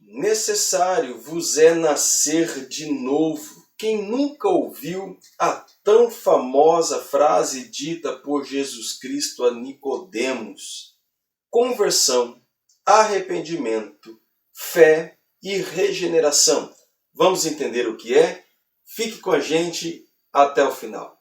Necessário vos é nascer de novo. Quem nunca ouviu a tão famosa frase dita por Jesus Cristo a Nicodemos? Conversão, arrependimento, fé e regeneração. Vamos entender o que é? Fique com a gente até o final.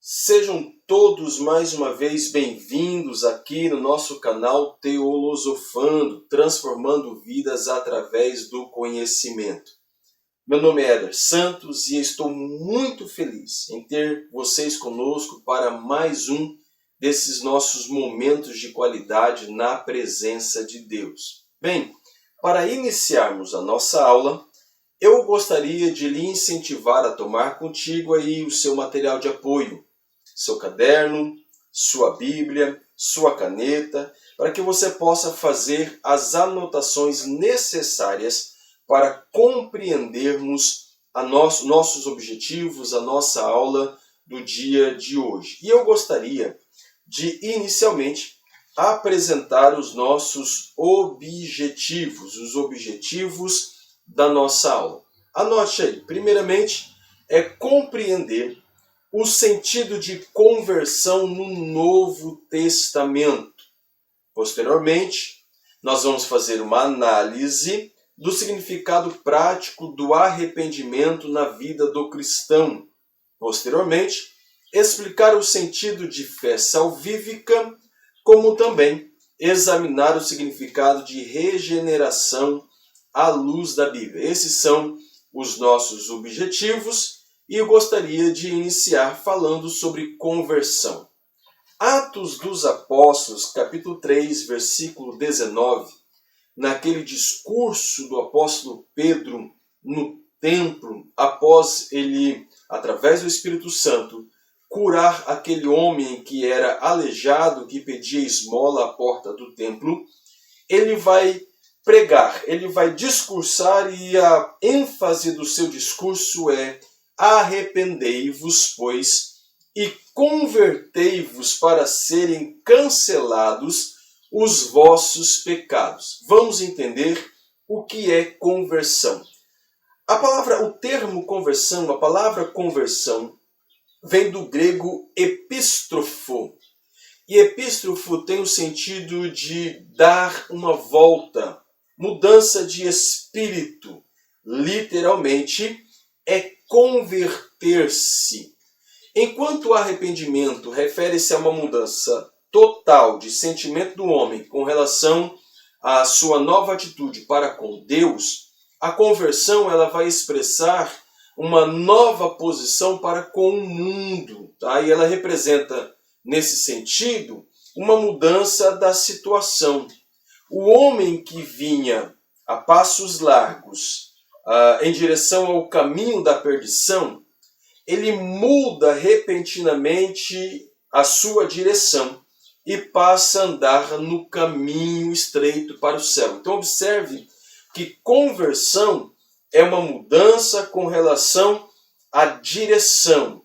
Sejam todos mais uma vez bem-vindos aqui no nosso canal Teolosofando, transformando vidas através do conhecimento. Meu nome é Éder Santos e estou muito feliz em ter vocês conosco para mais um desses nossos momentos de qualidade na presença de Deus. Bem, para iniciarmos a nossa aula, eu gostaria de lhe incentivar a tomar contigo aí o seu material de apoio, seu caderno, sua Bíblia, sua caneta, para que você possa fazer as anotações necessárias para compreendermos nossos objetivos, a nossa aula do dia de hoje. E eu gostaria de, inicialmente, apresentar os nossos objetivos, os objetivos da nossa aula. Anote aí. Primeiramente, é compreender o sentido de conversão no Novo Testamento. Posteriormente, nós vamos fazer uma análise do significado prático do arrependimento na vida do cristão. Posteriormente, explicar o sentido de fé salvífica, como também examinar o significado de regeneração à luz da Bíblia. Esses são os nossos objetivos. E eu gostaria de iniciar falando sobre conversão. Atos dos Apóstolos, capítulo 3, versículo 19, naquele discurso do apóstolo Pedro no templo, após ele, através do Espírito Santo, curar aquele homem que era aleijado, que pedia esmola à porta do templo, ele vai pregar, ele vai discursar e a ênfase do seu discurso é: arrependei-vos, pois, e convertei-vos para serem cancelados os vossos pecados. Vamos entender o que é conversão. O termo conversão, a palavra conversão, vem do grego epístrofo. E epístrofo tem o sentido de dar uma volta, mudança de espírito. Literalmente, é converter-se. Enquanto o arrependimento refere-se a uma mudança total de sentimento do homem com relação à sua nova atitude para com Deus, a conversão ela vai expressar uma nova posição para com o mundo. Tá? E ela representa, nesse sentido, uma mudança da situação. O homem que vinha a passos largos em direção ao caminho da perdição, ele muda repentinamente a sua direção e passa a andar no caminho estreito para o céu. Então observe que conversão é uma mudança com relação à direção.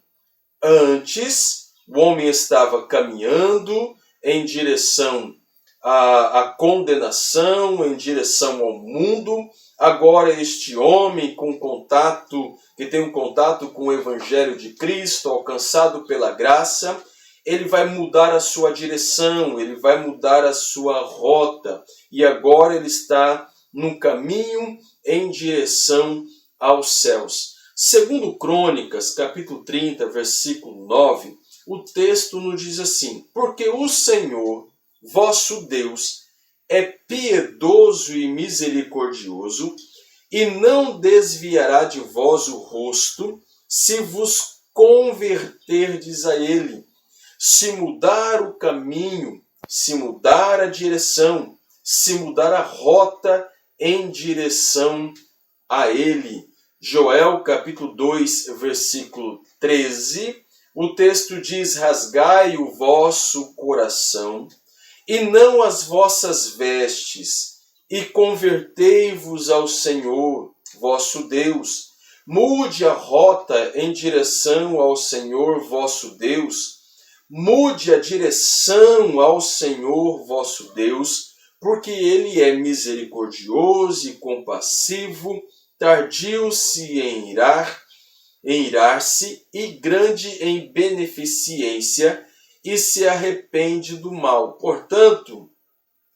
Antes, o homem estava caminhando em direção à condenação, em direção ao mundo. Agora este homem que tem um contato com o Evangelho de Cristo, alcançado pela graça, ele vai mudar a sua direção, ele vai mudar a sua rota. E agora ele está num caminho em direção aos céus. Segundo Crônicas, capítulo 30, versículo 9, o texto nos diz assim: porque o Senhor, vosso Deus, é piedoso e misericordioso, e não desviará de vós o rosto, se vos converterdes a Ele. Se mudar o caminho, se mudar a direção, se mudar a rota em direção a Ele. Joel, capítulo 2, versículo 13, o texto diz: rasgai o vosso coração e não as vossas vestes, e convertei-vos ao Senhor, vosso Deus. Mude a rota em direção ao Senhor, vosso Deus. Mude a direção ao Senhor, vosso Deus, porque Ele é misericordioso e compassivo, tardio-se em irar-se e grande em beneficência, e se arrepende do mal. Portanto,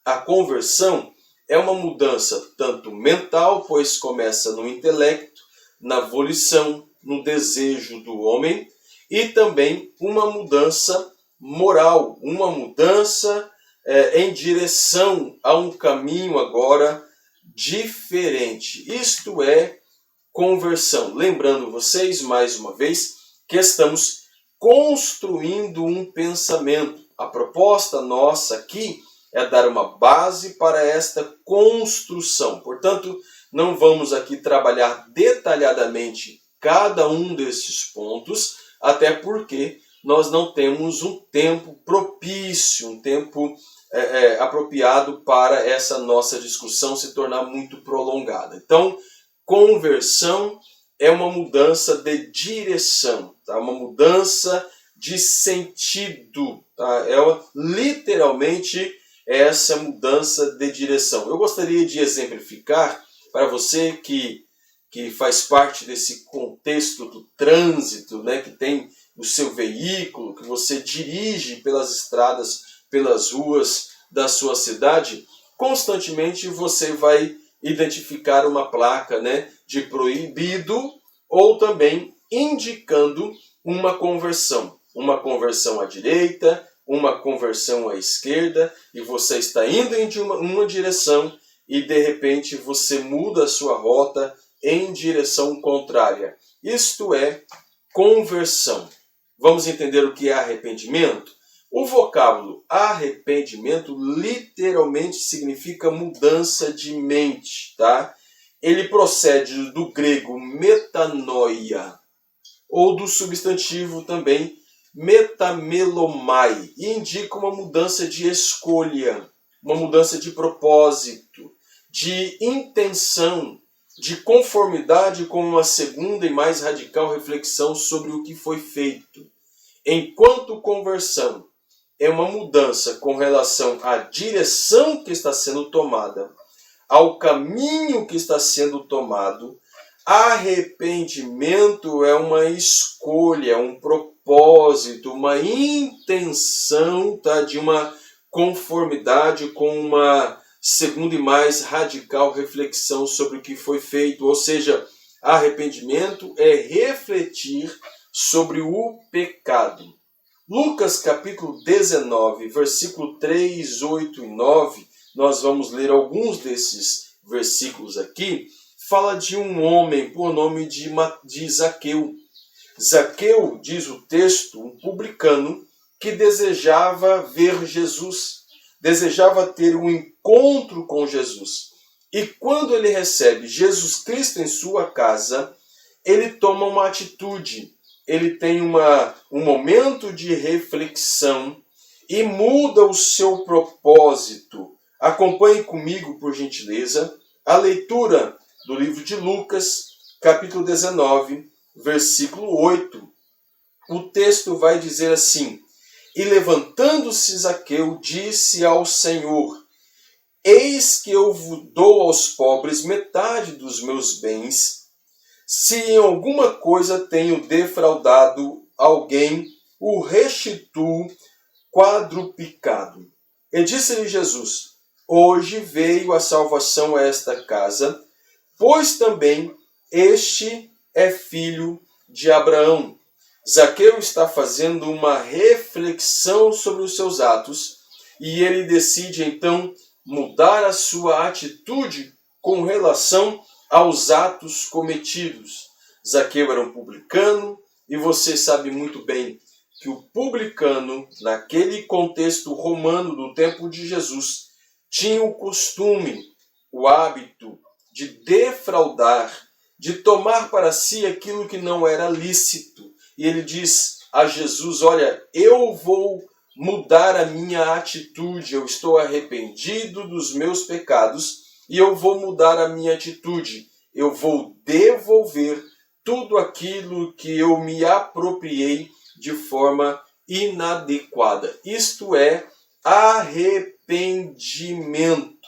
a conversão é uma mudança tanto mental, pois começa no intelecto, na volição, no desejo do homem, e também uma mudança moral, uma mudança em direção a um caminho agora diferente. Isto é conversão. Lembrando vocês, mais uma vez, que estamos construindo um pensamento. A proposta nossa aqui é dar uma base para esta construção. Portanto, não vamos aqui trabalhar detalhadamente cada um desses pontos, até porque nós não temos um tempo propício, um tempo apropriado para essa nossa discussão se tornar muito prolongada. Então, conversão é uma mudança de direção, tá? Uma mudança de sentido. Tá? Literalmente essa mudança de direção. Eu gostaria de exemplificar para você que faz parte desse contexto do trânsito, né, que tem o seu veículo, que você dirige pelas estradas, pelas ruas da sua cidade, constantemente você vai identificar uma placa, né, de proibido, ou também indicando uma conversão à direita, uma conversão à esquerda, e você está indo em uma direção e de repente você muda a sua rota em direção contrária. Isto é conversão. Vamos entender o que é arrependimento? O vocábulo arrependimento literalmente significa mudança de mente, tá? Ele procede do grego metanoia, ou do substantivo também metamelomai, e indica uma mudança de escolha, uma mudança de propósito, de intenção, de conformidade com uma segunda e mais radical reflexão sobre o que foi feito. Enquanto conversão é uma mudança com relação à direção que está sendo tomada, ao caminho que está sendo tomado, arrependimento é uma escolha, um propósito, uma intenção, tá, de uma conformidade com uma segunda e mais radical reflexão sobre o que foi feito. Ou seja, arrependimento é refletir sobre o pecado. Lucas capítulo 19, versículo 3, 8 e 9, nós vamos ler alguns desses versículos aqui, fala de um homem por nome de Zaqueu. Zaqueu, diz o texto, um publicano que desejava ver Jesus, desejava ter um encontro com Jesus. E quando ele recebe Jesus Cristo em sua casa, ele toma uma atitude, ele tem um momento de reflexão e muda o seu propósito. Acompanhe comigo, por gentileza, a leitura do livro de Lucas, capítulo 19, versículo 8. O texto vai dizer assim: E levantando-se Zaqueu, disse ao Senhor: Eis que eu dou aos pobres metade dos meus bens. Se em alguma coisa tenho defraudado alguém, o restituo quadruplicado. E disse-lhe Jesus: Hoje veio a salvação a esta casa, pois também este é filho de Abraão. Zaqueu está fazendo uma reflexão sobre os seus atos e ele decide então mudar a sua atitude com relação aos atos cometidos. Zaqueu era um publicano e você sabe muito bem que o publicano, naquele contexto romano do tempo de Jesus, tinha o costume, o hábito de defraudar, de tomar para si aquilo que não era lícito. E ele diz a Jesus: olha, eu vou mudar a minha atitude. Eu estou arrependido dos meus pecados e eu vou mudar a minha atitude. Eu vou devolver tudo aquilo que eu me apropriei de forma inadequada. Isto é arrependimento.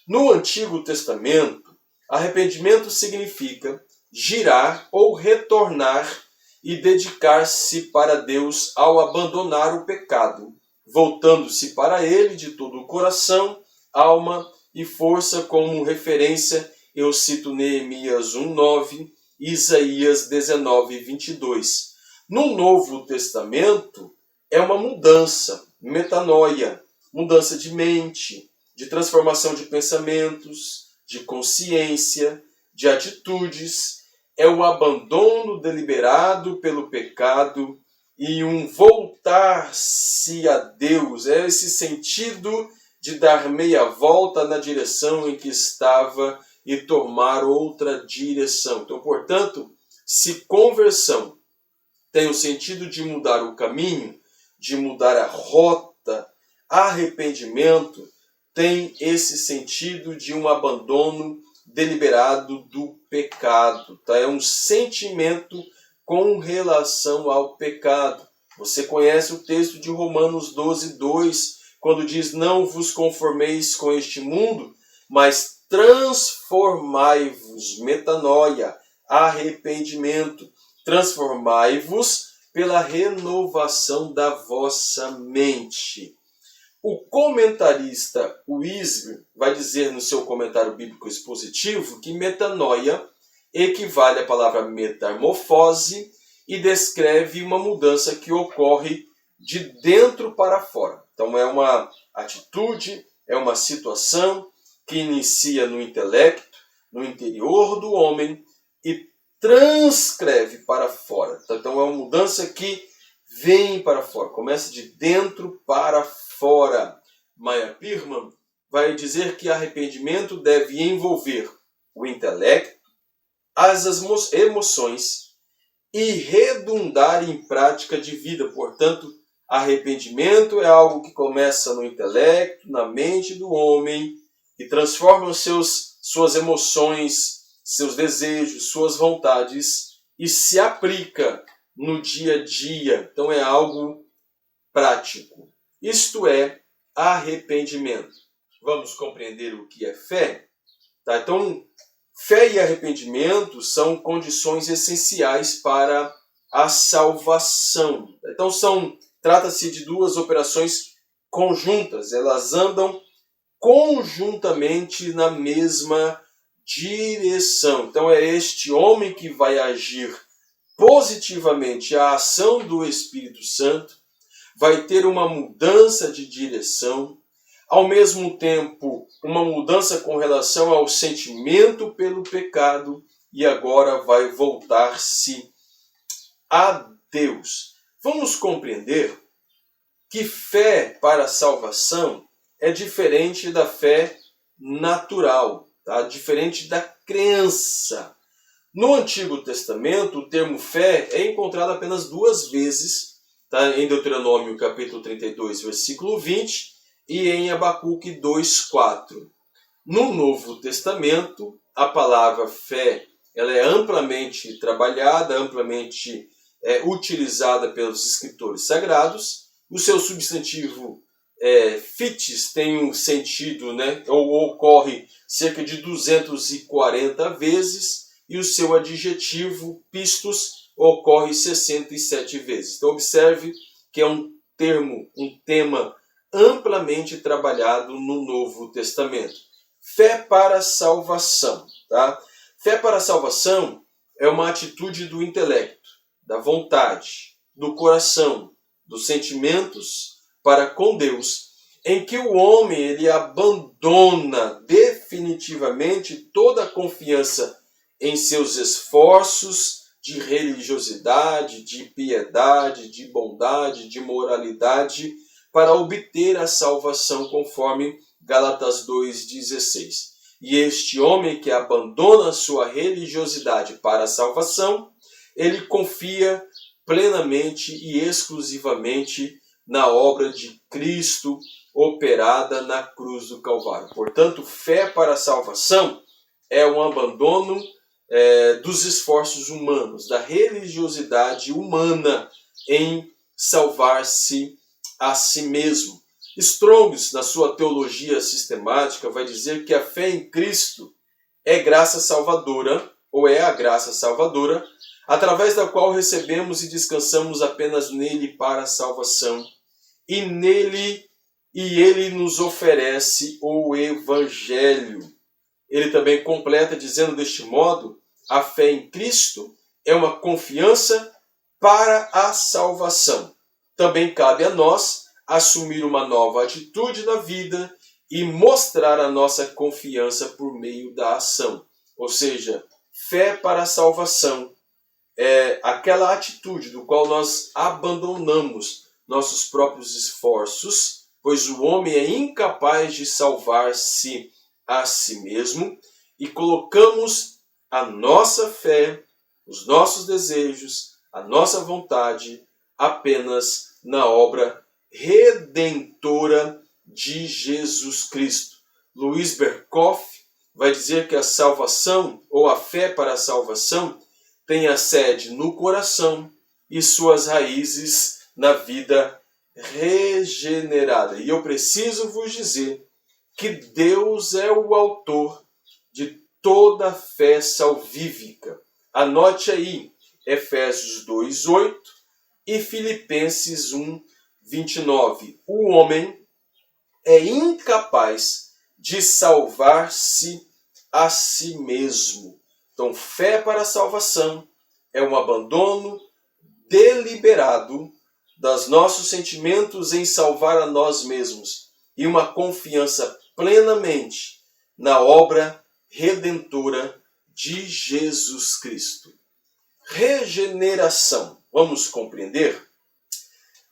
No Antigo Testamento, arrependimento significa girar ou retornar e dedicar-se para Deus ao abandonar o pecado, voltando-se para Ele de todo o coração, alma e força. Como referência, eu cito Neemias 1:9, Isaías 19:22. No Novo Testamento, é uma mudança, metanoia, mudança de mente, de transformação de pensamentos, de consciência, de atitudes. É o abandono deliberado pelo pecado e um voltar-se a Deus. É esse sentido de dar meia volta na direção em que estava e tomar outra direção. Então, portanto, se conversão tem o sentido de mudar o caminho, de mudar a rota, arrependimento tem esse sentido de um abandono deliberado do pecado. Tá? É um sentimento com relação ao pecado. Você conhece o texto de Romanos 12:2, quando diz: não vos conformeis com este mundo, mas transformai-vos, metanoia, arrependimento, transformai-vos pela renovação da vossa mente. O comentarista Wieser vai dizer no seu comentário bíblico expositivo que metanoia equivale à palavra metamorfose e descreve uma mudança que ocorre de dentro para fora. Então é uma atitude, é uma situação que inicia no intelecto, no interior do homem e transcreve para fora. Então é uma mudança que vem para fora, começa de dentro para fora. Meyer Pearman vai dizer que arrependimento deve envolver o intelecto, as emoções e redundar em prática de vida. Portanto, arrependimento é algo que começa no intelecto, na mente do homem, e transforma suas emoções, seus desejos, suas vontades e se aplica no dia a dia. Então é algo prático. Isto é arrependimento. Vamos compreender o que é fé? Tá? Então, fé e arrependimento são condições essenciais para a salvação. Então, trata-se de duas operações conjuntas. Elas andam conjuntamente na mesma direção. Então, é este homem que vai agir positivamente a ação do Espírito Santo, vai ter uma mudança de direção, ao mesmo tempo uma mudança com relação ao sentimento pelo pecado e agora vai voltar-se a Deus. Vamos compreender que fé para a salvação é diferente da fé natural, tá? Diferente da crença. No Antigo Testamento, o termo fé é encontrado apenas 2 vezes, tá? Em Deuteronômio capítulo 32, versículo 20, e em Abacuque 2:4. No Novo Testamento, a palavra fé ela é amplamente trabalhada, amplamente utilizada pelos escritores sagrados. O seu substantivo fites tem um sentido, ou ocorre cerca de 240 vezes, e o seu adjetivo pistos ocorre 67 vezes. Então observe que é um tema amplamente trabalhado no Novo Testamento. Fé para a salvação. Tá? Fé para a salvação é uma atitude do intelecto, da vontade, do coração, dos sentimentos para com Deus, em que o homem ele abandona definitivamente toda a confiança em seus esforços de religiosidade, de piedade, de bondade, de moralidade, para obter a salvação, conforme Gálatas 2,16. E este homem que abandona sua religiosidade para a salvação, ele confia plenamente e exclusivamente na obra de Cristo operada na cruz do Calvário. Portanto, fé para a salvação é um abandono dos esforços humanos, da religiosidade humana em salvar-se a si mesmo. Strong's, na sua teologia sistemática, vai dizer que a fé em Cristo é graça salvadora, ou é a graça salvadora, através da qual recebemos e descansamos apenas nele para a salvação. E ele nos oferece o Evangelho. Ele também completa dizendo deste modo, a fé em Cristo é uma confiança para a salvação. Também cabe a nós assumir uma nova atitude na vida e mostrar a nossa confiança por meio da ação. Ou seja, fé para a salvação é aquela atitude do qual nós abandonamos nossos próprios esforços, pois o homem é incapaz de salvar-se a si mesmo, e colocamos a nossa fé, os nossos desejos, a nossa vontade apenas na obra redentora de Jesus Cristo. Louis Berkhof vai dizer que a salvação, ou a fé para a salvação, tem a sede no coração e suas raízes na vida regenerada. E eu preciso vos dizer que Deus é o autor de toda fé salvífica. Anote aí Efésios 2:8 e Filipenses 1:29. O homem é incapaz de salvar-se a si mesmo. Então, fé para a salvação é um abandono deliberado dos nossos sentimentos em salvar a nós mesmos e uma confiança plenamente na obra redentora de Jesus Cristo. Regeneração. Vamos compreender?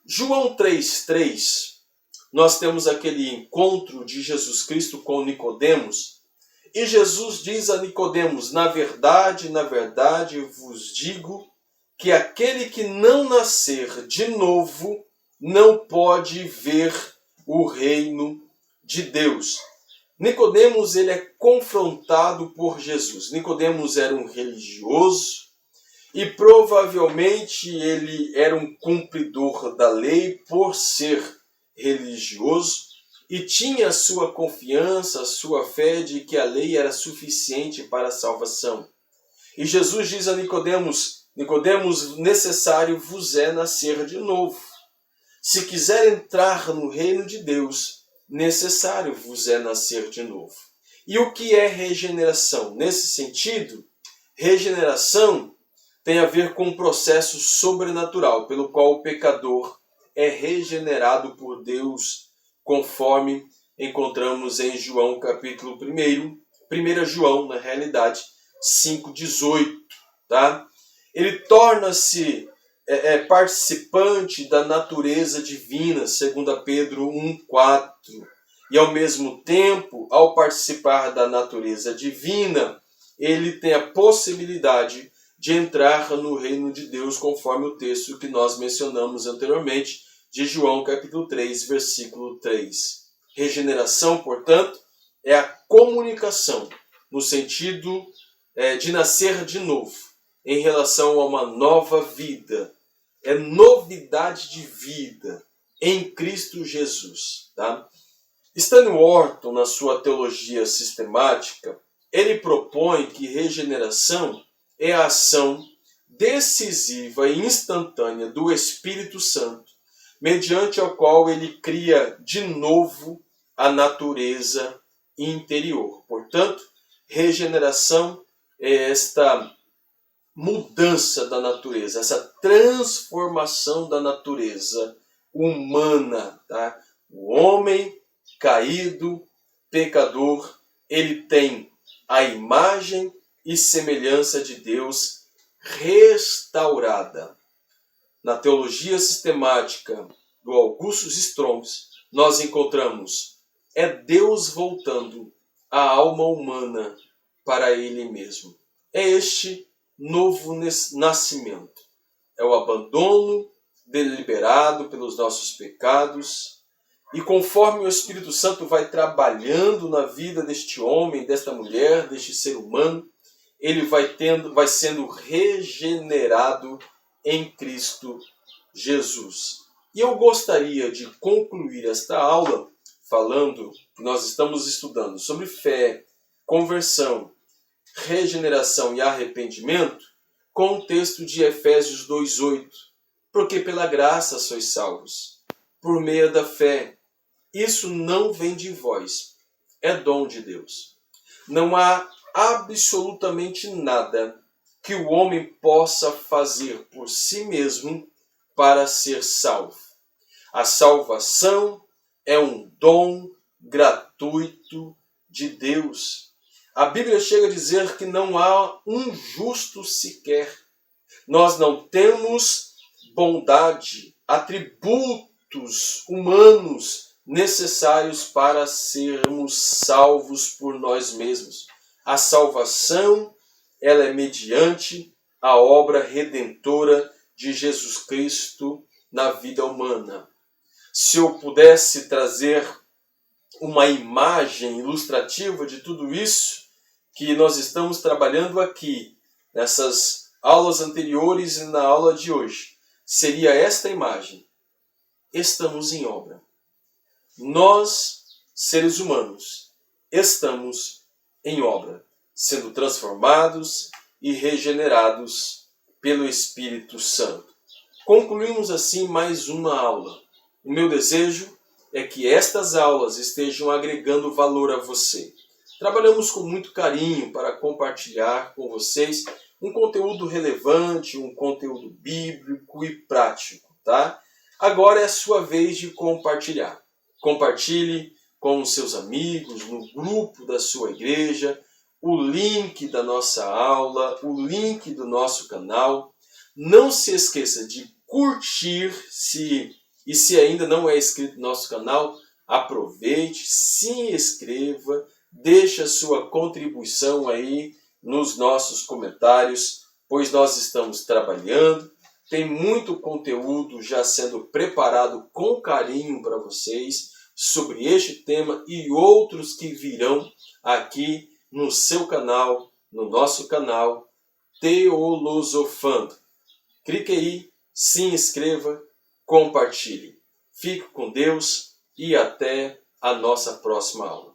João 3:3, nós temos aquele encontro de Jesus Cristo com Nicodemos, e Jesus diz a Nicodemos, na verdade, vos digo que aquele que não nascer de novo não pode ver o reino de Deus. Nicodemos, ele é confrontado por Jesus. Nicodemos era um religioso e provavelmente ele era um cumpridor da lei por ser religioso e tinha a sua confiança, a sua fé de que a lei era suficiente para a salvação. E Jesus diz a Nicodemos, Nicodemos, necessário vos é nascer de novo. Se quiser entrar no reino de Deus, necessário vos é nascer de novo. E o que é regeneração? Nesse sentido, regeneração tem a ver com um processo sobrenatural, pelo qual o pecador é regenerado por Deus, conforme encontramos em João capítulo 1 João, na realidade, 5:18. Tá? Ele torna-se participante da natureza divina, segundo Pedro 1:4. E ao mesmo tempo, ao participar da natureza divina, ele tem a possibilidade de entrar no reino de Deus, conforme o texto que nós mencionamos anteriormente, de João capítulo 3, versículo 3. Regeneração, portanto, é a comunicação, no sentido de nascer de novo, em relação a uma nova vida. É novidade de vida em Cristo Jesus. Tá? Stanley Orton, na sua teologia sistemática, ele propõe que regeneração é a ação decisiva e instantânea do Espírito Santo, mediante a qual ele cria de novo a natureza interior. Portanto, regeneração é esta mudança da natureza, essa transformação da natureza humana. Tá? O homem caído, pecador, ele tem a imagem e semelhança de Deus restaurada. Na teologia sistemática do Augustus Strong's, nós encontramos Deus voltando a alma humana para Ele mesmo. É este novo nascimento. É o abandono deliberado pelos nossos pecados. E conforme o Espírito Santo vai trabalhando na vida deste homem, desta mulher, deste ser humano, ele vai sendo regenerado em Cristo Jesus. E eu gostaria de concluir esta aula falando que nós estamos estudando sobre fé, conversão, regeneração e arrependimento com o texto de Efésios 2:8. Porque pela graça sois salvos, por meio da fé. Isso não vem de vós, é dom de Deus. Não há absolutamente nada que o homem possa fazer por si mesmo para ser salvo. A salvação é um dom gratuito de Deus. A Bíblia chega a dizer que não há um justo sequer. Nós não temos bondade, atributos humanos necessários para sermos salvos por nós mesmos. A salvação, ela é mediante a obra redentora de Jesus Cristo na vida humana. Se eu pudesse trazer uma imagem ilustrativa de tudo isso que nós estamos trabalhando aqui, nessas aulas anteriores e na aula de hoje, seria esta imagem. Estamos em obra. Nós, seres humanos, estamos em obra, sendo transformados e regenerados pelo Espírito Santo. Concluímos assim mais uma aula. O meu desejo é que estas aulas estejam agregando valor a você. Trabalhamos com muito carinho para compartilhar com vocês um conteúdo relevante, um conteúdo bíblico e prático, tá? Agora é a sua vez de compartilhar. Compartilhe com os seus amigos, no grupo da sua igreja, o link da nossa aula, o link do nosso canal. Não se esqueça de curtir, se ainda não é inscrito no nosso canal, aproveite, se inscreva, deixe a sua contribuição aí nos nossos comentários, pois nós estamos trabalhando, tem muito conteúdo já sendo preparado com carinho para vocês sobre este tema e outros que virão aqui no seu canal, no nosso canal Teolosofando. Clique aí, se inscreva, compartilhe. Fique com Deus e até a nossa próxima aula.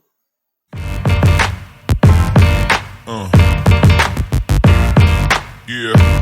Yeah.